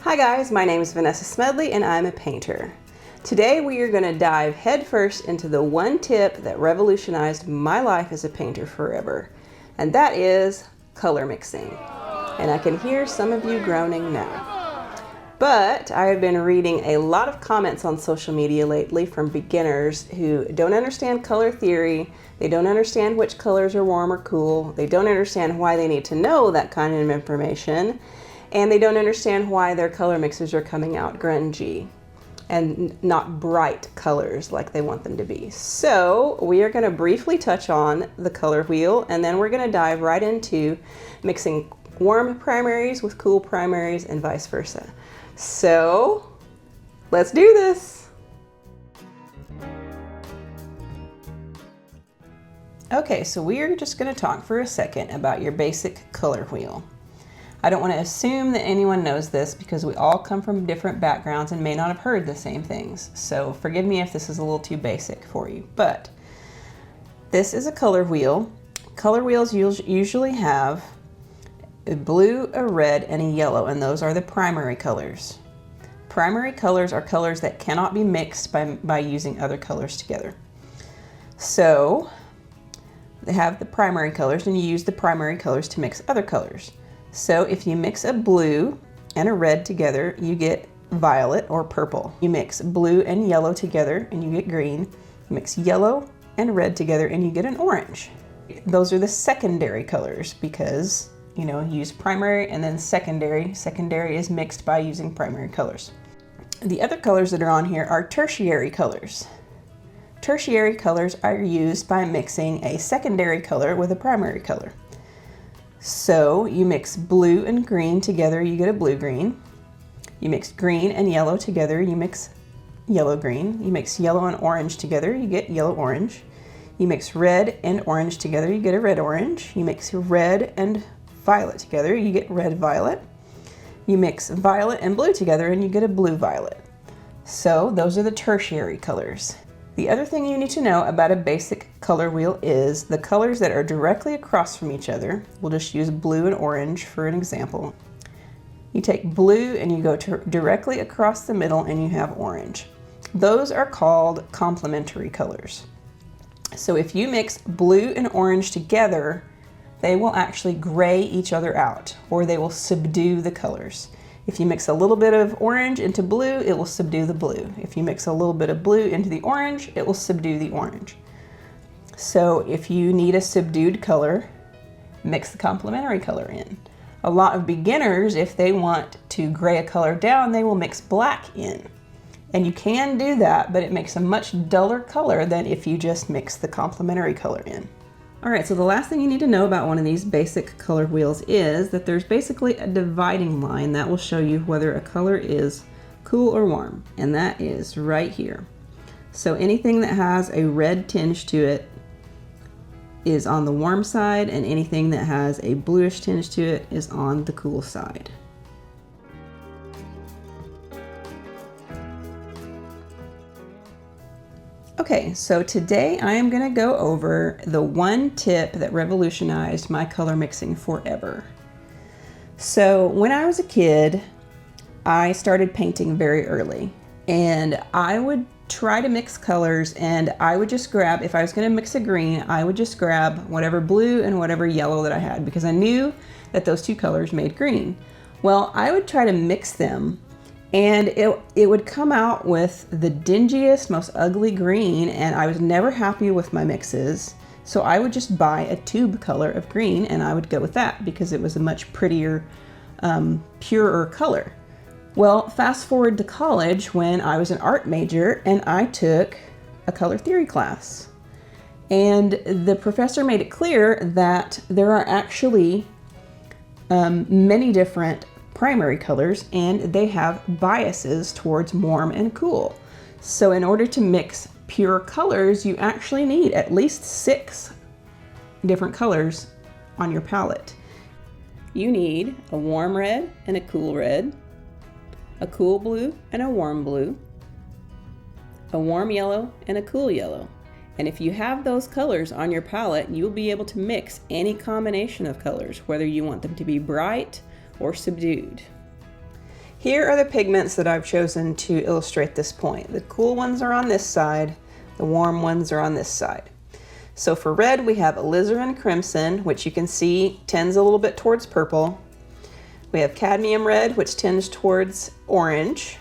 Hi guys, my name is Vanessa Smedley and I'm a painter. Today we are going to dive headfirst into the one tip that revolutionized my life as a painter forever, and that is color mixing. And I can hear some of you groaning now. But I have been reading a lot of comments on social media lately from beginners who don't understand color theory, they don't understand which colors are warm or cool, they don't understand why they need to know that kind of information, and they don't understand why their color mixers are coming out grungy and not bright colors like they want them to be. So we are going to briefly touch on the color wheel, and then we're going to dive right into mixing warm primaries with cool primaries and vice versa. So let's do this. Okay, so we are just going to talk for a second about your basic color wheel. I don't want to assume that anyone knows this because we all come from different backgrounds and may not have heard the same things. So forgive me if this is a little too basic for you, but this is a color wheel. Color wheels usually have a blue, a red, and a yellow, and those are the primary colors. Primary colors are colors that cannot be mixed by using other colors together. So they have the primary colors, and you use the primary colors to mix other colors. So if you mix a blue and a red together, you get violet or purple. You mix blue and yellow together and you get green. You mix yellow and red together and you get an orange. Those are the secondary colors because, you use primary and then secondary. Secondary is mixed by using primary colors. The other colors that are on here are tertiary colors. Tertiary colors are used by mixing a secondary color with a primary color. So you mix blue and green together, you get a blue-green. You mix green and yellow together, you mix yellow-green. You mix yellow and orange together, you get yellow-orange. You mix red and orange together, you get a red-orange. You mix red and violet together, you get red-violet. You mix violet and blue together and you get a blue-violet. So those are the tertiary colors. The other thing you need to know about a basic color wheel is the colors that are directly across from each other. We'll just use blue and orange for an example. You take blue and you go directly across the middle and you have orange. Those are called complementary colors. So if you mix blue and orange together, they will actually gray each other out, or they will subdue the colors. If you mix a little bit of orange into blue, it will subdue the blue. If you mix a little bit of blue into the orange, it will subdue the orange. So if you need a subdued color, mix the complementary color in. A lot of beginners, if they want to gray a color down, they will mix black in. And you can do that, but it makes a much duller color than if you just mix the complementary color in. All right, so the last thing you need to know about one of these basic color wheels is that there's basically a dividing line that will show you whether a color is cool or warm, and that is right here. So anything that has a red tinge to it is on the warm side, and anything that has a bluish tinge to it is on the cool side. Okay, so today I am going to go over the one tip that revolutionized my color mixing forever. So when I was a kid, I started painting very early, and I would try to mix colors, and I would just grab, if I was going to mix a green, I would just grab whatever blue and whatever yellow that I had because I knew that those two colors made green. Well, I would try to mix them, and it would come out with the dingiest, most ugly green, and I was never happy with my mixes. So I would just buy a tube color of green and I would go with that because it was a much prettier, purer color. Well, fast forward to college when I was an art major and I took a color theory class. And the professor made it clear that there are actually many different primary colors, and they have biases towards warm and cool. So in order to mix pure colors, you actually need at least 6 different colors on your palette. You need a warm red and a cool red, a cool blue and a warm yellow and a cool yellow. And if you have those colors on your palette, you'll be able to mix any combination of colors, whether you want them to be bright or subdued. Here are the pigments that I've chosen to illustrate this point. The cool ones are on this side, the warm ones are on this side. So for red, we have Alizarin Crimson, which you can see tends a little bit towards purple. We have Cadmium Red, which tends towards orange.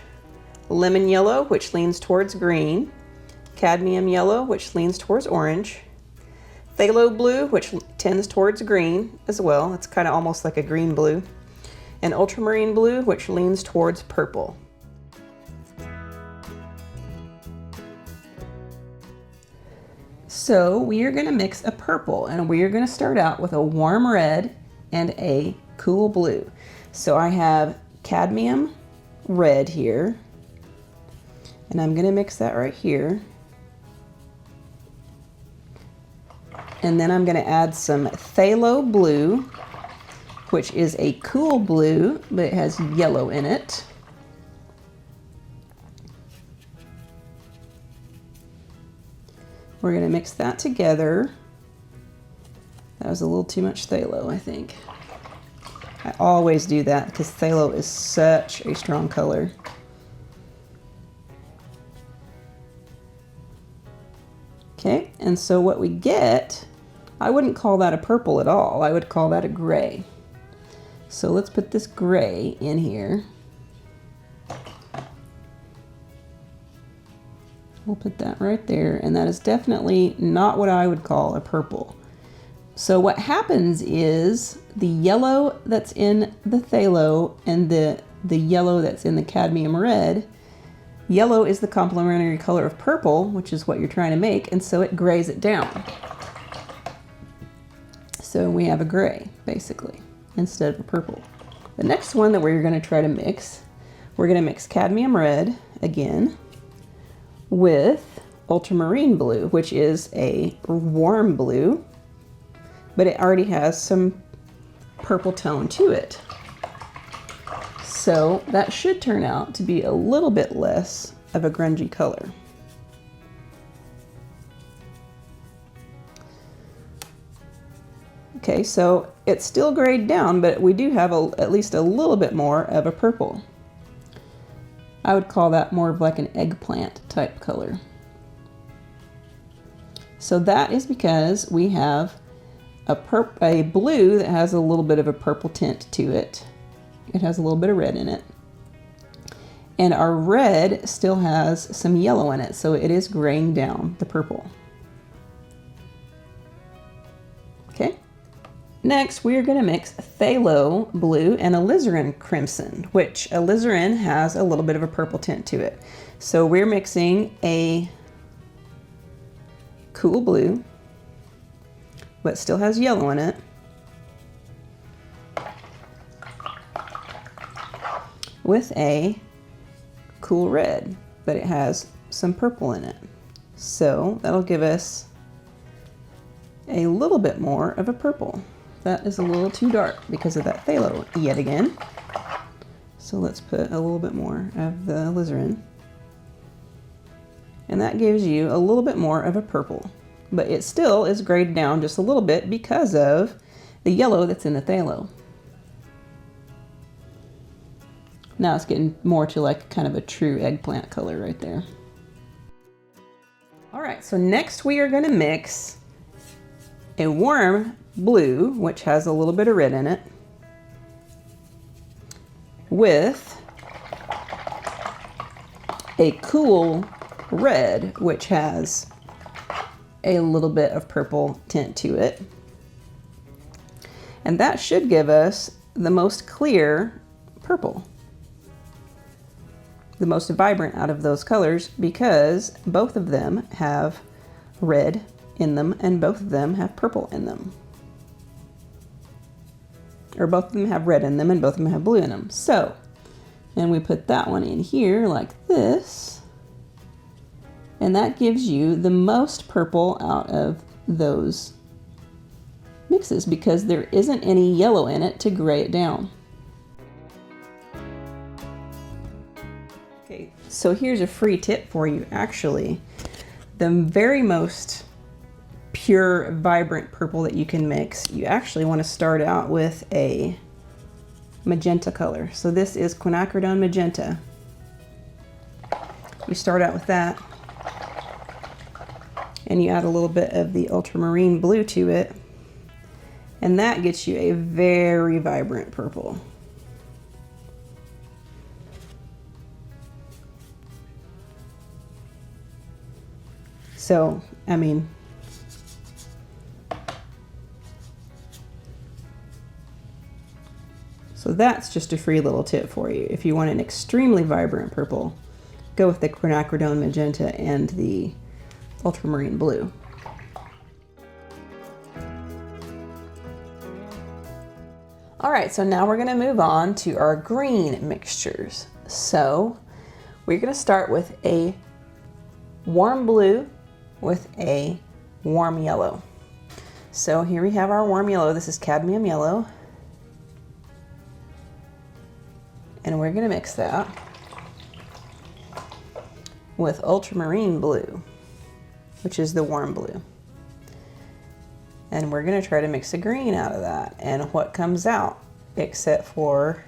Lemon Yellow, which leans towards green. Cadmium Yellow, which leans towards orange. Pthalo Blue, which tends towards green as well. It's kind of almost like a green blue. And Ultramarine Blue, which leans towards purple. So we are going to mix a purple, and we are going to start out with a warm red and a cool blue. So I have Cadmium Red here, and I'm going to mix that right here. And then I'm going to add some Pthalo Blue, which is a cool blue, but it has yellow in it. We're going to mix that together. That was a little too much phthalo, I think. I always do that because phthalo is such a strong color. Okay, and so what we get, I wouldn't call that a purple at all. I would call that a gray. So let's put this gray in here. We'll put that right there, and that is definitely not what I would call a purple. So what happens is the yellow that's in the phthalo and the yellow that's in the cadmium red, yellow is the complementary color of purple, which is what you're trying to make, and so it grays it down. So we have a gray, basically, instead of a purple. The next one that we're going to try to mix, we're going to mix cadmium red again with ultramarine blue, which is a warm blue, but it already has some purple tone to it. So that should turn out to be a little bit less of a grungy color. Okay, so it's still grayed down, but we do have at least a little bit more of a purple. I would call that more of like an eggplant type color. So that is because we have a blue that has a little bit of a purple tint to it. It has a little bit of red in it. And our red still has some yellow in it, so it is graying down the purple. Okay. Next, we are going to mix Pthalo Blue and Alizarin Crimson, which Alizarin has a little bit of a purple tint to it. So we're mixing a cool blue, but still has yellow in it, with a cool red, but it has some purple in it. So that'll give us a little bit more of a purple. That is a little too dark because of that phthalo yet again. So let's put a little bit more of the alizarin. And that gives you a little bit more of a purple, but it still is grayed down just a little bit because of the yellow that's in the phthalo. Now it's getting more to like kind of a true eggplant color right there. All right, so next we are going to mix a warm blue, which has a little bit of red in it, with a cool red, which has a little bit of purple tint to it. And that should give us the most clear purple, the most vibrant out of those colors, because both of them have red in them and both of them have purple in them. Or both of them have red in them and both of them have blue in them. So, and we put that one in here like this, and that gives you the most purple out of those mixes because there isn't any yellow in it to gray it down. Okay, so here's a free tip for you actually. The very most pure, vibrant purple that you can mix, you actually want to start out with a magenta color. So this is Quinacridone Magenta. You start out with that, and you add a little bit of the Ultramarine Blue to it, and that gets you a very vibrant purple. So, I mean, so that's just a free little tip for you. If you want an extremely vibrant purple, go with the Quinacridone Magenta and the Ultramarine Blue. All right, so now we're going to move on to our green mixtures. So we're going to start with a warm blue with a warm yellow. So here we have our warm yellow. This is Cadmium Yellow. And we're going to mix that with Ultramarine Blue, which is the warm blue. And we're going to try to mix a green out of that. And what comes out, except for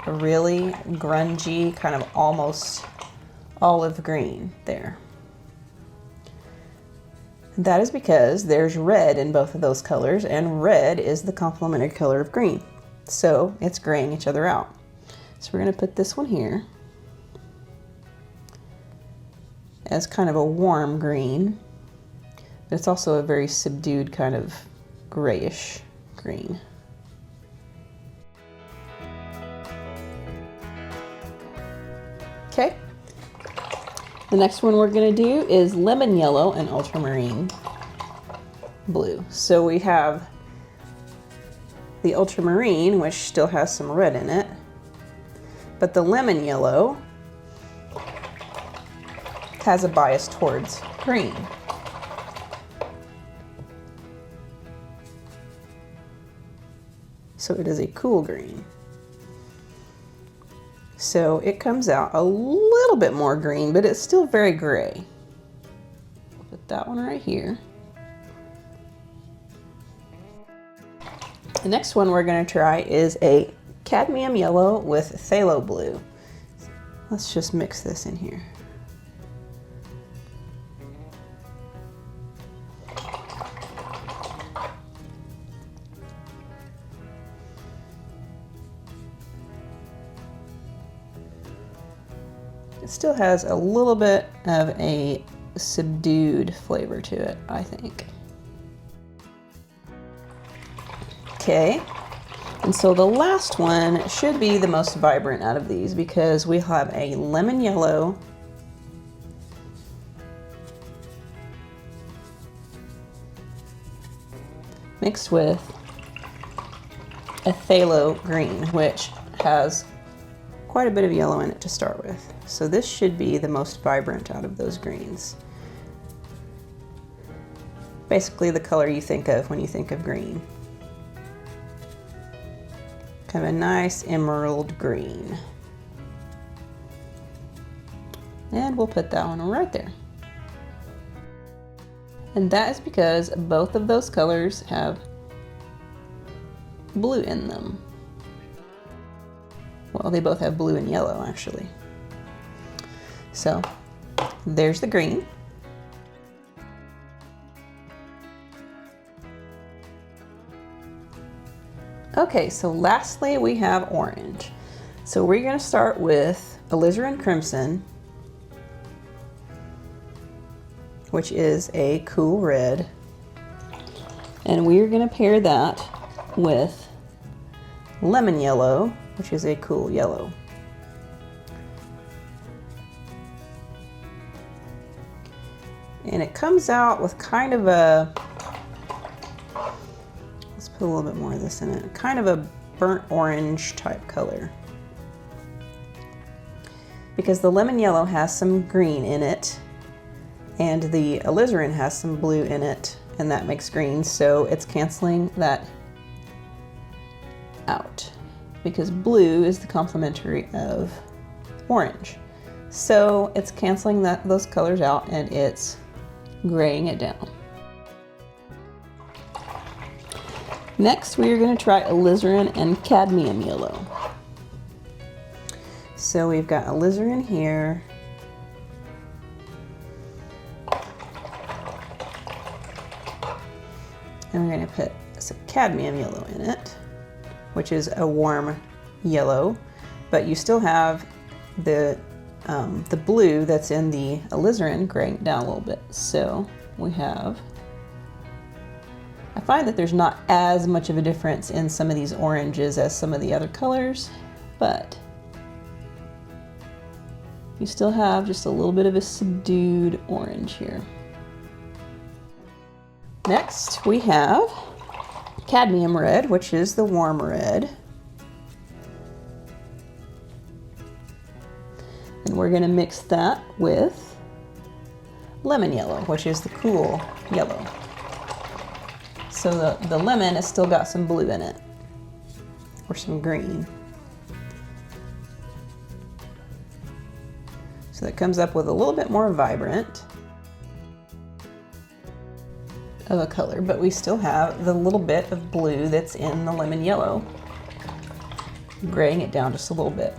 a really grungy, kind of almost olive green there. That is because there's red in both of those colors, and red is the complementary color of green. So it's graying each other out. So we're going to put this one here as kind of a warm green, but it's also a very subdued kind of grayish green. Okay. The next one we're going to do is Lemon Yellow and Ultramarine Blue. So we have the Ultramarine, which still has some red in it, but the Lemon Yellow has a bias towards green. So it is a cool green. So it comes out a little bit more green, but it's still very gray. We'll put that one right here. The next one we're going to try is a Cadmium Yellow with Phthalo Blue. Let's just mix this in here. It still has a little bit of a subdued flavor to it, I think. Okay, and so the last one should be the most vibrant out of these because we have a Lemon Yellow mixed with a Phthalo Green, which has quite a bit of yellow in it to start with. So this should be the most vibrant out of those greens. Basically the color you think of when you think of green. Kind of a nice emerald green. And we'll put that one right there. And that is because both of those colors have blue in them. Well, they both have blue and yellow, actually. So, there's the green. Okay, so lastly we have orange. So we're going to start with Alizarin Crimson, which is a cool red. And we're going to pair that with Lemon Yellow, which is a cool yellow. And it comes out with kind of a, let's put a little bit more of this in it, kind of a burnt orange type color. Because the Lemon Yellow has some green in it, and the Alizarin has some blue in it, and that makes green, so it's canceling that out. Because blue is the complementary of orange. So it's canceling those colors out and it's graying it down. Next, we are going to try Alizarin and Cadmium Yellow. So we've got Alizarin here. And we're going to put some Cadmium Yellow in it, which is a warm yellow, but you still have the blue that's in the Alizarin graying down a little bit. So we have, I find that there's not as much of a difference in some of these oranges as some of the other colors, but you still have just a little bit of a subdued orange here. Next, we have Cadmium Red, which is the warm red. And we're going to mix that with Lemon Yellow, which is the cool yellow. So the lemon has still got some blue in it, or some green. So that comes up with a little bit more vibrant of a color, but we still have the little bit of blue that's in the lemon yellow, graying it down just a little bit.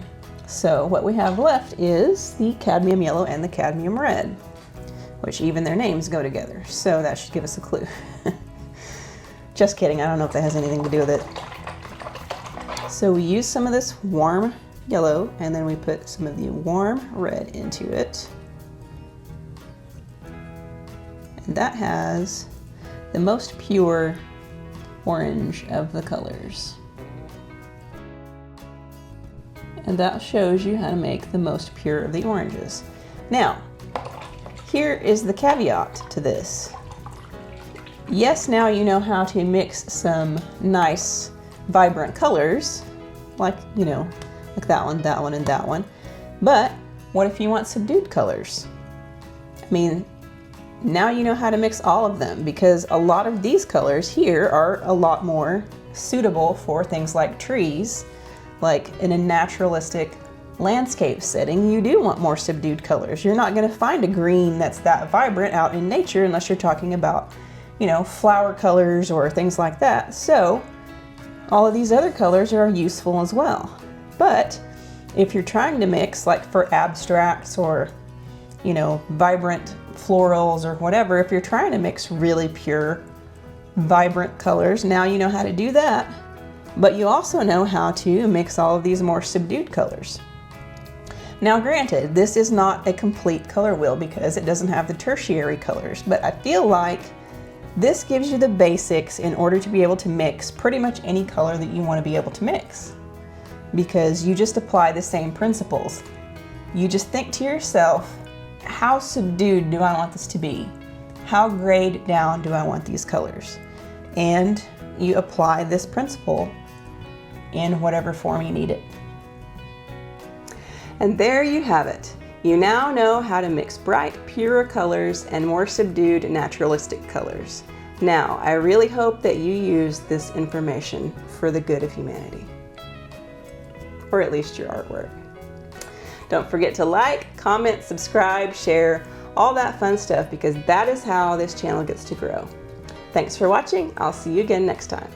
So what we have left is the Cadmium Yellow and the Cadmium Red, which even their names go together. So that should give us a clue. Just kidding, I don't know if that has anything to do with it. So we use some of this warm yellow, and then we put some of the warm red into it. And that has the most pure orange of the colors. And that shows you how to make the most pure of the oranges. Now, here is the caveat to this. Yes, now you know how to mix some nice, vibrant colors, like, you know, like that one, and that one. But what if you want subdued colors? I mean, now you know how to mix all of them, because a lot of these colors here are a lot more suitable for things like trees. Like in a naturalistic landscape setting, you do want more subdued colors. You're not going to find a green that's that vibrant out in nature unless you're talking about, you know, flower colors or things like that. So all of these other colors are useful as well. But if you're trying to mix, like for abstracts or, you know, vibrant florals or whatever, if you're trying to mix really pure, vibrant colors, now you know how to do that. But you also know how to mix all of these more subdued colors. Now granted, this is not a complete color wheel because it doesn't have the tertiary colors, but I feel like this gives you the basics in order to be able to mix pretty much any color that you want to be able to mix, because you just apply the same principles. You just think to yourself, how subdued do I want this to be? How grayed down do I want these colors? And you apply this principle in whatever form you need it. And there you have it. You now know how to mix bright, purer colors and more subdued, naturalistic colors. Now, I really hope that you use this information for the good of humanity, or at least your artwork. Don't forget to like, comment, subscribe, share, all that fun stuff, because that is how this channel gets to grow. Thanks for watching. I'll see you again next time.